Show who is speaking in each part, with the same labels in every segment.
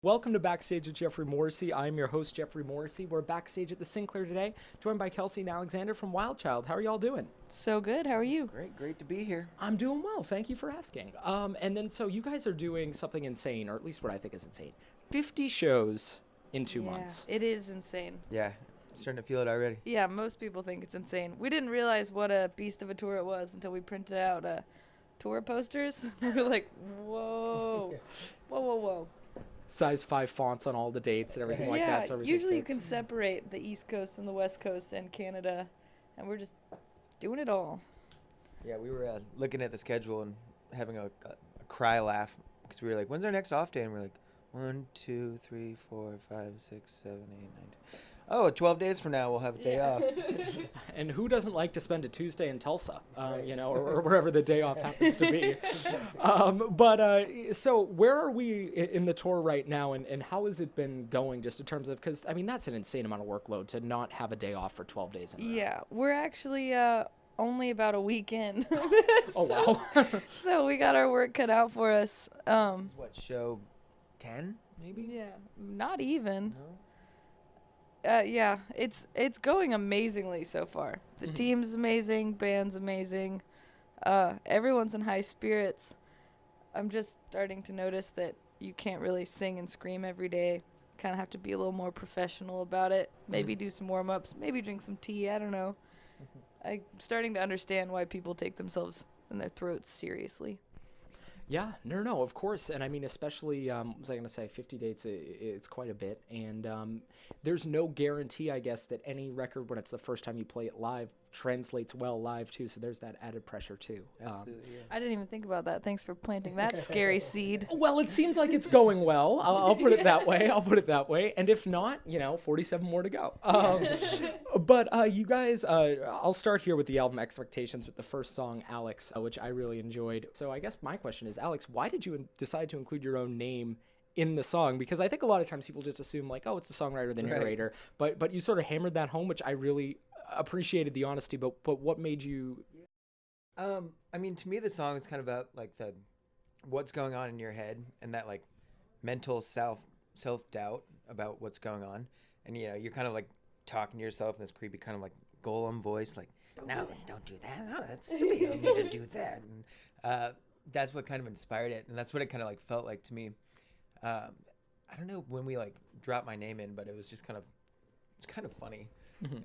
Speaker 1: Welcome to Backstage with Geoffrey Morrissey. I'm your host, Geoffrey Morrissey. We're backstage at the Sinclair today, joined by Kelsey and Alexander from Wild Child. How are y'all doing?
Speaker 2: So good. How are you?
Speaker 3: Great to be here.
Speaker 1: I'm doing well. Thank you for asking. And then so you guys are doing something insane, or at least what I think is insane. 50 shows in 2 months.
Speaker 2: It is insane.
Speaker 3: Yeah, starting to feel it already.
Speaker 2: Yeah, most people think it's insane. We didn't realize what a beast of a tour it was until we printed out tour posters. We were like, whoa, whoa.
Speaker 1: Size 5 fonts on all the dates and everything like that. So everything
Speaker 2: usually you
Speaker 1: fits.
Speaker 2: can separate the East Coast and the West Coast and Canada, and we're just doing it all.
Speaker 3: Yeah, we were looking at the schedule and having a cry laugh because we were like, when's our next off day? And we're like, 1, 2, 3, 4, 5, 6, 7, 8, 9. Oh, 12 days from now we'll have a day off.
Speaker 1: And who doesn't like to spend a Tuesday in Tulsa,
Speaker 3: Right.
Speaker 1: or wherever the day off happens to be. So where are we in the tour right now, and how has it been going just in terms of, because, I mean, that's an insane amount of workload to not have a day off for 12 days in a row.
Speaker 2: Yeah, we're actually only about a week in.
Speaker 1: Oh, wow.
Speaker 2: So we got our work cut out for us.
Speaker 3: What, show 10 maybe?
Speaker 2: Yeah, not even.
Speaker 3: No?
Speaker 2: Yeah, it's going amazingly so far. The
Speaker 1: Mhm.
Speaker 2: team's amazing, band's amazing. Everyone's in high spirits. I'm just starting to notice that you can't really sing and scream every day. Kind of have to be a little more professional about it. Maybe do some warm-ups, maybe drink some tea, I don't know. I'm starting to understand why people take themselves and their throats seriously.
Speaker 1: Yeah, no, of course. And I mean, especially, what was I going to say, 50 dates, it's quite a bit. And there's no guarantee, I guess, that any record, when it's the first time you play it live, translates well live, too. So there's that added pressure, too.
Speaker 3: Absolutely, yeah.
Speaker 2: I didn't even think about that. Thanks for planting that scary seed.
Speaker 1: Well, it seems like it's going well. I'll put it that way. And if not, 47 more to go. But you guys, I'll start here with the album Expectations with the first song, Alex, which I really enjoyed. So I guess my question is, Alex, why did you decide to include your own name in the song? Because I think a lot of times people just assume like, oh, it's the songwriter, the narrator. Right. But you sort of hammered that home, which I really appreciated the honesty. But what made you?
Speaker 3: I mean, to me, the song is kind of about like what's going on in your head and that like mental self-doubt about what's going on. And, you're kind of like talking to yourself in this creepy kind of like golem voice, like, no, don't do that. No, that's silly. You don't need to do that. And that's what kind of inspired it. And that's what it kind of like felt like to me. I don't know when we like dropped my name in, but it was just it's kind of funny.
Speaker 1: Mhm.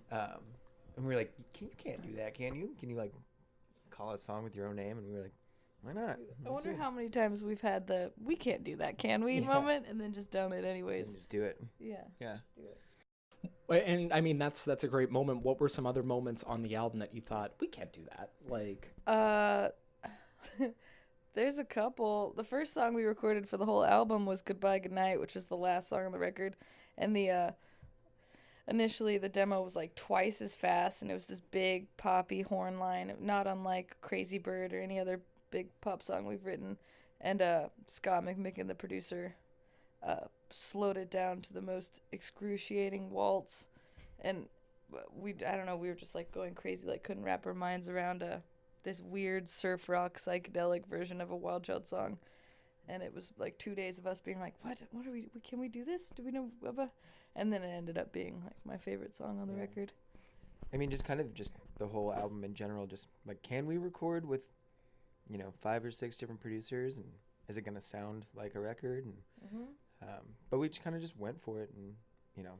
Speaker 3: And we were like, you can't do that, can you? Can you like call a song with your own name? And we were like, why not?
Speaker 2: I wonder how many times we've had the "we can't do that, can we?"
Speaker 3: Yeah.
Speaker 2: moment, and then just done it anyways.
Speaker 3: And just do it.
Speaker 2: Yeah.
Speaker 3: Yeah.
Speaker 2: Just do it.
Speaker 1: And I mean, that's a great moment. What were some other moments on the album that you thought, we can't do that? Like,
Speaker 2: There's a couple. The first song we recorded for the whole album was "Goodbye Goodnight," which is the last song on the record, and initially the demo was like twice as fast, and it was this big poppy horn line, not unlike Crazy Bird or any other big pop song we've written. And Scott McMicken, the producer, slowed it down to the most excruciating waltz, and I don't know, we were just like going crazy, like couldn't wrap our minds around this weird surf rock psychedelic version of a Wild Child song. And it was like 2 days of us being like, what are we, can we do this? Do we know? And then it ended up being like my favorite song on the record.
Speaker 3: I mean, just kind of just the whole album in general, just like, can we record with, 5 or 6 different producers, and is it going to sound like a record? And but we just kind of just went for it, and,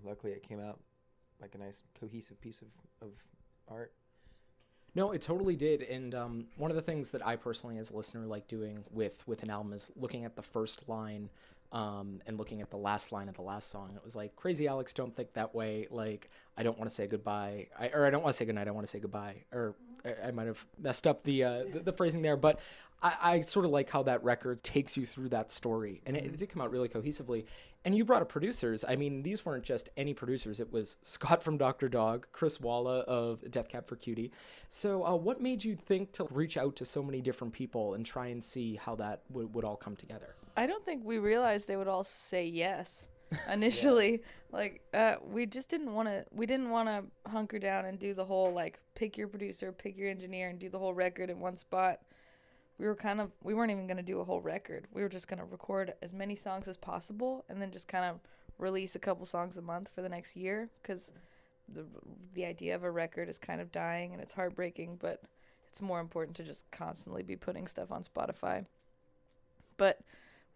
Speaker 3: luckily it came out like a nice cohesive piece of art.
Speaker 1: no, it totally did. And one of the things that I personally, as a listener, like doing with an album is looking at the first line and looking at the last line of the last song. It was like, crazy Alex, don't think that way. Like, I don't want to say goodbye. I don't want to say goodnight. I want to say goodbye. Or I might have messed up the phrasing there. But I sort of like how that record takes you through that story. And it did come out really cohesively. And you brought up producers. I mean, these weren't just any producers. It was Scott from Dr. Dog, Chris Walla of Death Cab for Cutie. So what made you think to reach out to so many different people and try and see how that would all come together?
Speaker 2: I don't think we realized they would all say yes initially. Like, we just didn't want to hunker down and do the whole, like, pick your producer, pick your engineer, and do the whole record in one spot. we weren't even going to do a whole record. We were just going to record as many songs as possible and then just kind of release a couple songs a month for the next year, because the idea of a record is kind of dying and it's heartbreaking, but it's more important to just constantly be putting stuff on Spotify. But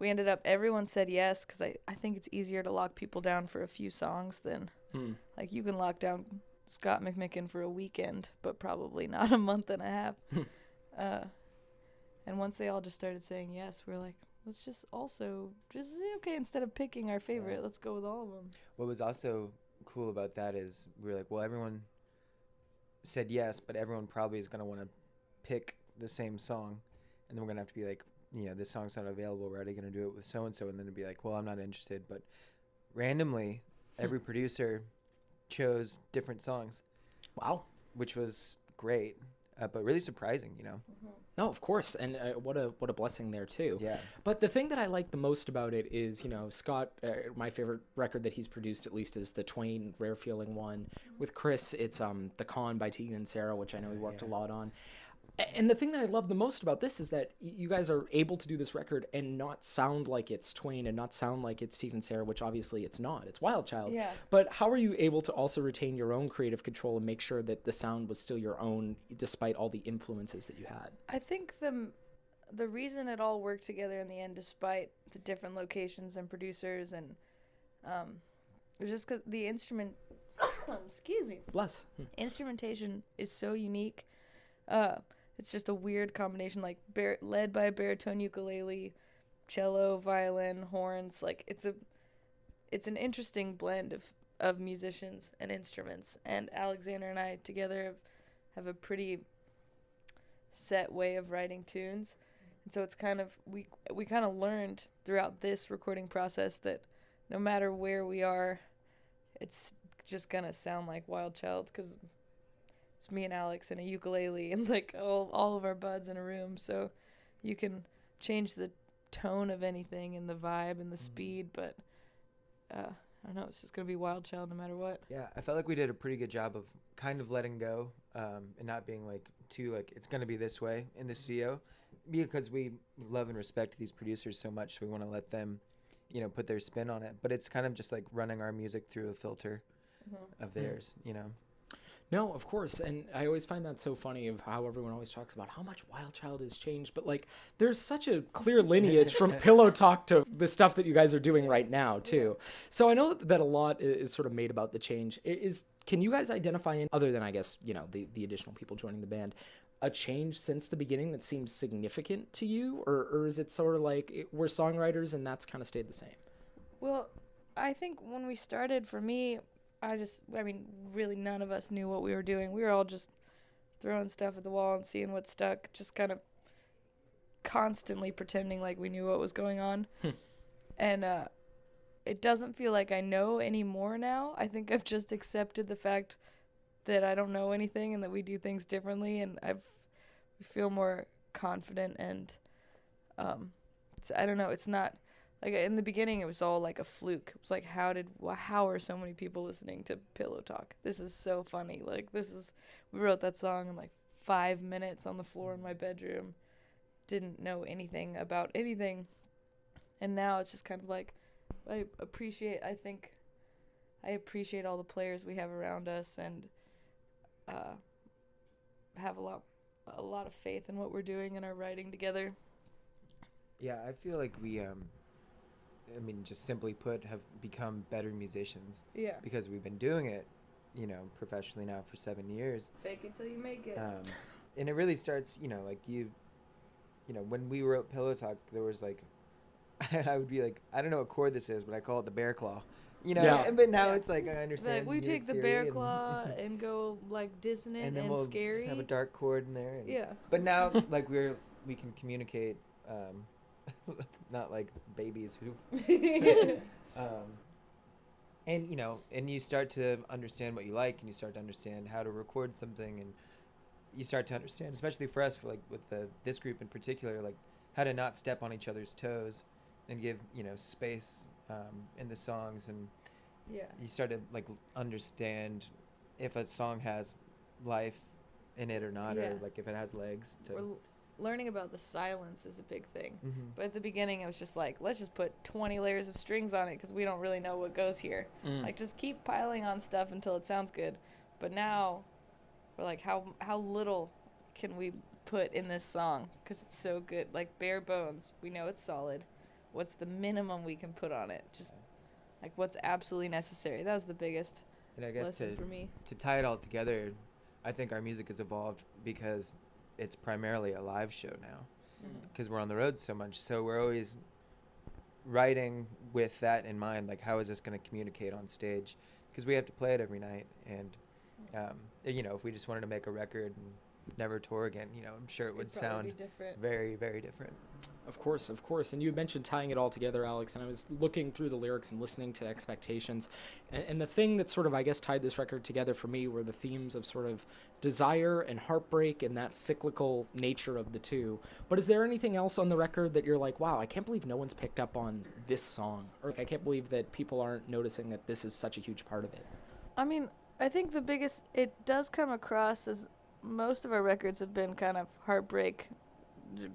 Speaker 2: we ended up, everyone said yes, because I think it's easier to lock people down for a few songs than, like, you can lock down Scott McMicken for a weekend, but probably not a month and a half. And once they all just started saying yes, we're like, let's just okay, instead of picking our favorite, let's go with all of them.
Speaker 3: What was also cool about that is we were like, well, everyone said yes, but everyone probably is going to want to pick the same song. And then we're going to have to be like, this song's not available. We're already going to do it with so-and-so. And then it'd be like, well, I'm not interested. But randomly, every producer chose different songs.
Speaker 1: Wow.
Speaker 3: Which was great, but really surprising,
Speaker 1: No, of course, and what a blessing there too.
Speaker 3: Yeah.
Speaker 1: But the thing that I like the most about it is, Scott, my favorite record that he's produced at least is the Twain Rare Feeling one. With Chris, it's The Con by Tegan and Sarah, which I know he worked a lot on. And the thing that I love the most about this is that you guys are able to do this record and not sound like it's Twain and not sound like it's Steve and Sarah, which obviously it's not. It's Wild Child.
Speaker 2: Yeah.
Speaker 1: But how are you able to also retain your own creative control and make sure that the sound was still your own despite all the influences that you had?
Speaker 2: I think the reason it all worked together in the end, despite the different locations and producers, and it was just because the excuse me.
Speaker 1: Bless.
Speaker 2: Instrumentation is so unique. It's just a weird combination, like led by a baritone ukulele, cello, violin, horns. Like it's an interesting blend of musicians and instruments. And Alexander and I together have a pretty set way of writing tunes. And so it's kind of, we kind of learned throughout this recording process that no matter where we are, it's just gonna sound like Wild Child, because it's me and Alex and a ukulele and like all of our buds in a room, so you can change the tone of anything and the vibe and the speed, but I don't know, it's just gonna be Wild Child no matter what.
Speaker 3: Yeah, I felt like we did a pretty good job of kind of letting go, and not being like too like it's gonna be this way in the studio, because we love and respect these producers so much. So we want to let them, put their spin on it, but it's kind of just like running our music through a filter of theirs,
Speaker 1: No, of course, and I always find that so funny of how everyone always talks about how much Wild Child has changed, but like there's such a clear lineage from Pillow Talk to the stuff that you guys are doing right now too. So I know that a lot is sort of made about the change. Can you guys identify, other than I guess the additional people joining the band, a change since the beginning that seems significant to you, or is it sort of like we're songwriters and that's kind of stayed the same?
Speaker 2: Well, I think when we started, for me, really none of us knew what we were doing. We were all just throwing stuff at the wall and seeing what stuck, just kind of constantly pretending like we knew what was going on. And it doesn't feel like I know anymore now. I think I've just accepted the fact that I don't know anything and that we do things differently, and we feel more confident, and I don't know, it's not like in the beginning it was all like a fluke. It was like, how are so many people listening to Pillow Talk? This is so funny. Like we wrote that song in like 5 minutes on the floor in my bedroom. Didn't know anything about anything. And now it's just kind of like I appreciate all the players we have around us, and have a lot of faith in what we're doing and our writing together.
Speaker 3: Yeah, I feel like we just simply put, have become better musicians.
Speaker 2: Yeah.
Speaker 3: Because we've been doing it, professionally now for 7 years.
Speaker 2: Fake it till you make it.
Speaker 3: And it really starts, when we wrote Pillow Talk, there was like, I would be like, I don't know what chord this is, but I call it the bear claw.
Speaker 1: Yeah.
Speaker 3: But now it's like, I understand.
Speaker 2: Like we take the bear claw and go like dissonant
Speaker 3: and then
Speaker 2: and
Speaker 3: we'll
Speaker 2: scary.
Speaker 3: just have a dark chord in there.
Speaker 2: Yeah.
Speaker 3: But now, like, we can communicate, not like babies who, and you start to understand what you like, and you start to understand how to record something, and you start to understand, especially for us, like with this group in particular, like how to not step on each other's toes, and give space in the songs, and you start to like understand if a song has life in it or not, or like if it has legs to
Speaker 2: learning about the silence is a big thing.
Speaker 3: Mm-hmm.
Speaker 2: But at the beginning, it was just like, let's just put 20 layers of strings on it because we don't really know what goes here. Like, just keep piling on stuff until it sounds good. But now, we're like, how little can we put in this song? Because it's so good. Like, bare bones. We know it's solid. What's the minimum we can put on it? Just, like, what's absolutely necessary. That was the biggest
Speaker 3: And I guess
Speaker 2: lesson for me.
Speaker 3: to tie it all together, I think our music has evolved because it's primarily a live show now, because we're on the road so much. So we're always writing with that in mind, like how is this going to communicate on stage? Because we have to play it every night, and if we just wanted to make a record and never tour again, I'm sure it would sound very, very different.
Speaker 1: Of course. And you mentioned tying it all together, Alex, and I was looking through the lyrics and listening to Expectations. And the thing that sort of, I guess, tied this record together for me were the themes of sort of desire and heartbreak and that cyclical nature of the two. But is there anything else on the record that you're like, wow, I can't believe no one's picked up on this song? Or like, I can't believe that people aren't noticing that this is such a huge part of it?
Speaker 2: I mean, I think the biggest, it does come across as most of our records have been kind of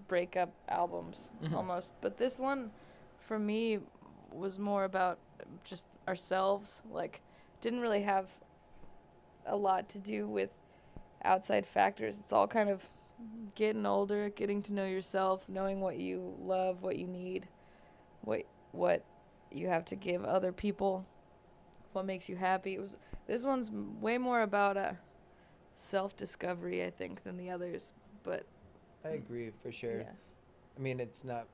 Speaker 2: breakup albums almost, but this one for me was more about just ourselves. Like, didn't really have a lot to do with outside factors. It's all kind of getting older, getting to know yourself, knowing what you love, what you need, what you have to give other people, what makes you happy. This one's way more about a self-discovery, I think, than the others, but
Speaker 3: I agree for sure.
Speaker 2: yeah.
Speaker 3: I mean, it's not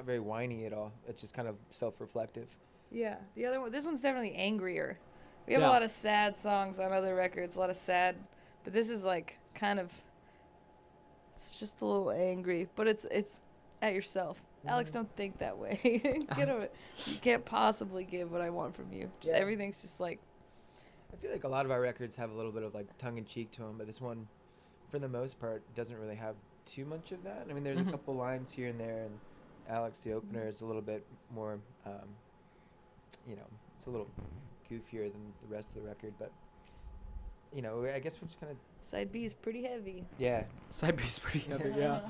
Speaker 3: very whiny at all. It's just kind of self-reflective.
Speaker 2: Yeah, the other one, this one's definitely angrier. We have
Speaker 1: Yeah.
Speaker 2: a lot of sad songs on other records, a lot of sad, but this is like kind of, it's just a little angry, but it's at yourself. Alex, don't think that way. Get over it. You can't possibly give what I want from you. Just
Speaker 3: Yeah.
Speaker 2: everything's just like,
Speaker 3: I feel like a lot of our records have a little bit of like tongue-in-cheek to them, but this one, for the most part, doesn't really have too much of that. I mean, there's a couple lines here and there, and Alex, the opener, is a little bit more, it's a little goofier than the rest of the record, but, I guess we're just kind of,
Speaker 2: side B is pretty heavy.
Speaker 3: yeah.
Speaker 1: Side B's pretty heavy, yeah.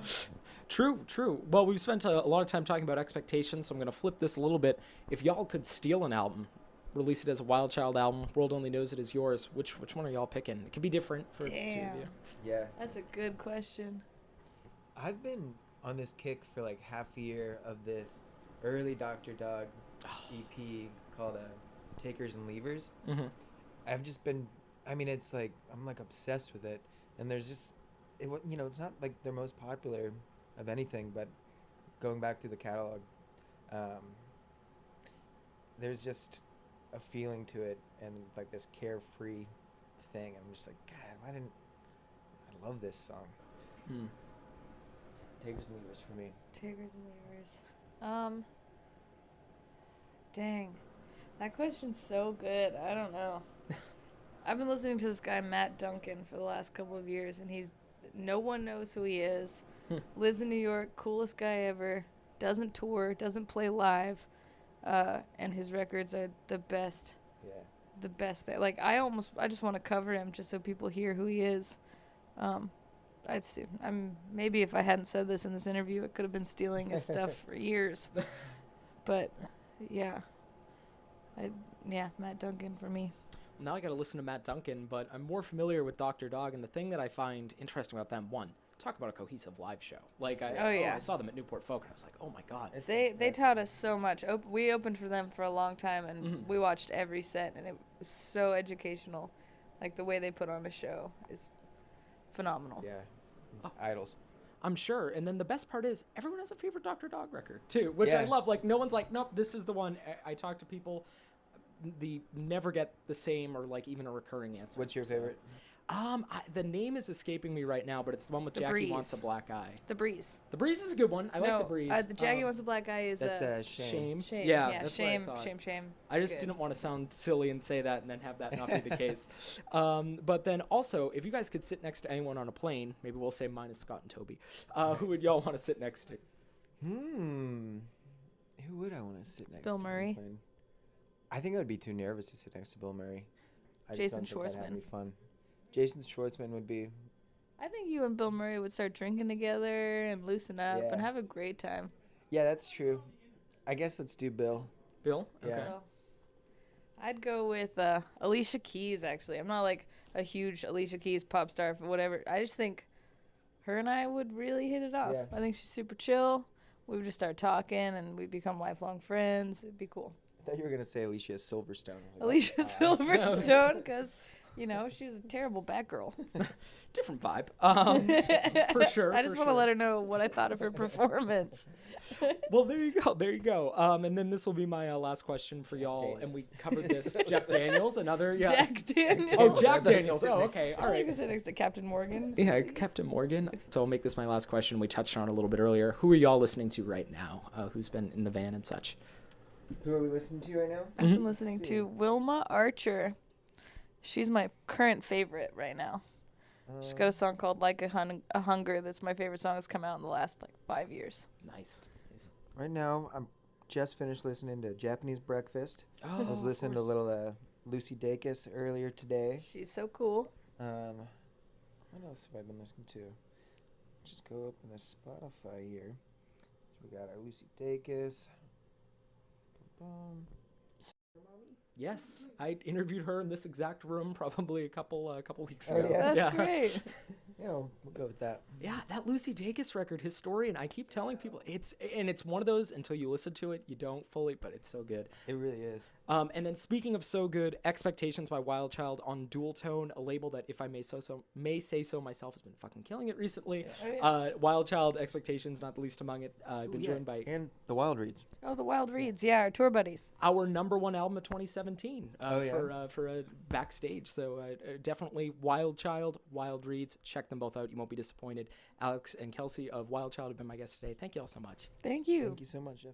Speaker 1: True. Well, we've spent a lot of time talking about Expectations, so I'm going to flip this a little bit. If y'all could steal an album, release it as a Wild Child album, World Only Knows It Is Yours, which one are y'all picking? It could be different for two of you.
Speaker 3: Yeah.
Speaker 2: That's a good question.
Speaker 3: I've been on this kick for like half a year of this early Dr. Dog EP called Takers and Leavers. I've just been, it's like, I'm like obsessed with it. And there's just, it's not like their most popular of anything, but going back through the catalog, there's just a feeling to it and like this carefree thing. I'm just like, God, I love this song. Takers and Leavers for me.
Speaker 2: Takers and Leavers. Dang. That question's so good. I don't know. I've been listening to this guy, Matt Duncan, for the last couple of years, and no one knows who he is. Lives in New York, coolest guy ever. Doesn't tour, doesn't play live. And his records are the best.
Speaker 3: Yeah.
Speaker 2: The best. Like, I just want to cover him just so people hear who he is. Maybe if I hadn't said this in this interview, I could have been stealing his stuff for years. But yeah, Matt Duncan for me.
Speaker 1: Now I got to listen to Matt Duncan, but I'm more familiar with Dr. Dog, and the thing that I find interesting about them, one, talk about a cohesive live show. Like, I saw them at Newport Folk, and I was like, oh my God.
Speaker 2: They taught us so much. We opened for them for a long time, and we watched every set, and it was so educational. Like, the way they put on a show is phenomenal.
Speaker 3: Yeah. Idols.
Speaker 1: I'm sure. And then the best part is everyone has a favorite Dr. Dog record, too, which I love. Like, no one's like, nope, this is the one. I talk to people, they never get the same or, like, even a recurring answer.
Speaker 3: What's your favorite?
Speaker 1: The name is escaping me right now, but it's the one with
Speaker 2: The
Speaker 1: Jackie
Speaker 2: Breeze.
Speaker 1: Wants a Black Eye.
Speaker 2: The Breeze.
Speaker 1: The Breeze is a good one. I like The Breeze.
Speaker 2: The Jackie Wants a Black Eye is
Speaker 3: That's
Speaker 1: Shame.
Speaker 2: Shame.
Speaker 1: Yeah, that's
Speaker 2: shame,
Speaker 1: what I thought.
Speaker 2: shame.
Speaker 1: I just
Speaker 2: Good.
Speaker 1: didn't want to sound silly and say that and then have that not be the case. But then also, if you guys could sit next to anyone on a plane, maybe we'll say mine is Scott and Toby, who would y'all want to sit next to?
Speaker 3: Who would I want to sit next to?
Speaker 2: Bill Murray.
Speaker 3: I think I would be too nervous to sit next to Bill Murray. I just
Speaker 2: Jason
Speaker 3: don't think that'd have
Speaker 2: Schwartzman.
Speaker 3: any fun. Jason Schwartzman would be
Speaker 2: I think you and Bill Murray would start drinking together and loosen up
Speaker 3: Yeah.
Speaker 2: and have a great time.
Speaker 3: Yeah, that's true. I guess let's do Bill.
Speaker 1: Bill?
Speaker 3: Yeah.
Speaker 1: Okay.
Speaker 2: Well, I'd go with Alicia Keys, actually. I'm not like a huge Alicia Keys pop star for whatever. I just think her and I would really hit it off.
Speaker 3: Yeah.
Speaker 2: I think she's super chill. We would just start talking and we'd become lifelong friends. It'd be cool.
Speaker 3: I thought you were gonna say Alicia Silverstone. I was like,
Speaker 2: Alicia
Speaker 3: that's odd.
Speaker 2: Silverstone, because, she was a terrible Batgirl.
Speaker 1: Different vibe. For sure.
Speaker 2: I just want to let her know what I thought of her performance.
Speaker 1: Well, there you go. There you go. And then this will be my last question for y'all.
Speaker 3: Daniels.
Speaker 1: And we covered this. Jeff Daniels, another. Yeah.
Speaker 2: Jack Daniels.
Speaker 1: Oh, Jack
Speaker 3: I'd like to
Speaker 1: Daniels.
Speaker 3: sit
Speaker 1: Oh,
Speaker 3: next to
Speaker 1: okay.
Speaker 3: Jack.
Speaker 1: All
Speaker 2: I
Speaker 1: right.
Speaker 2: think I sit next to Captain Morgan.
Speaker 1: Yeah, Captain Morgan. So I'll make this my last question. We touched on it a little bit earlier. Who are y'all listening to right now? Who's been in the van and such?
Speaker 3: Who are we listening to right now?
Speaker 2: I've been listening to Wilma Archer. She's my current favorite right now. She's got a song called Like a Hunger that's my favorite song that's come out in the last 5 years.
Speaker 1: Nice.
Speaker 3: Right now, I'm just finished listening to Japanese Breakfast.
Speaker 1: Oh,
Speaker 3: I was listening to a little Lucy Dacus earlier today.
Speaker 2: She's so cool.
Speaker 3: What else have I been listening to? Just go up in the Spotify here. So we got our Lucy Dacus. Boom.
Speaker 1: Yes, I interviewed her in this exact room probably a couple weeks
Speaker 3: Oh,
Speaker 1: ago.
Speaker 3: yeah?
Speaker 2: That's great.
Speaker 3: Yeah, we'll go with that.
Speaker 1: Yeah, that Lucy Dacus record, Historian. I keep telling people it's one of those until you listen to it, you don't fully, but it's so good.
Speaker 3: It really is.
Speaker 1: And then speaking of so good, Expectations by Wild Child on Dual Tone, a label that, if I may say so myself, has been fucking killing it recently.
Speaker 2: Oh,
Speaker 1: Wild Child, Expectations, not the least among it. I've been joined by
Speaker 3: And the Wild Reeds.
Speaker 2: Oh, the Wild Reeds. Yeah, our tour buddies.
Speaker 1: our #1 album of 2017
Speaker 3: Oh, yeah.
Speaker 1: for Backstage. So definitely Wild Child, Wild Reeds. Check them both out. You won't be disappointed. Alex and Kelsey of Wild Child have been my guests today. Thank you all so much.
Speaker 2: Thank you.
Speaker 3: Thank you so much, Jeff.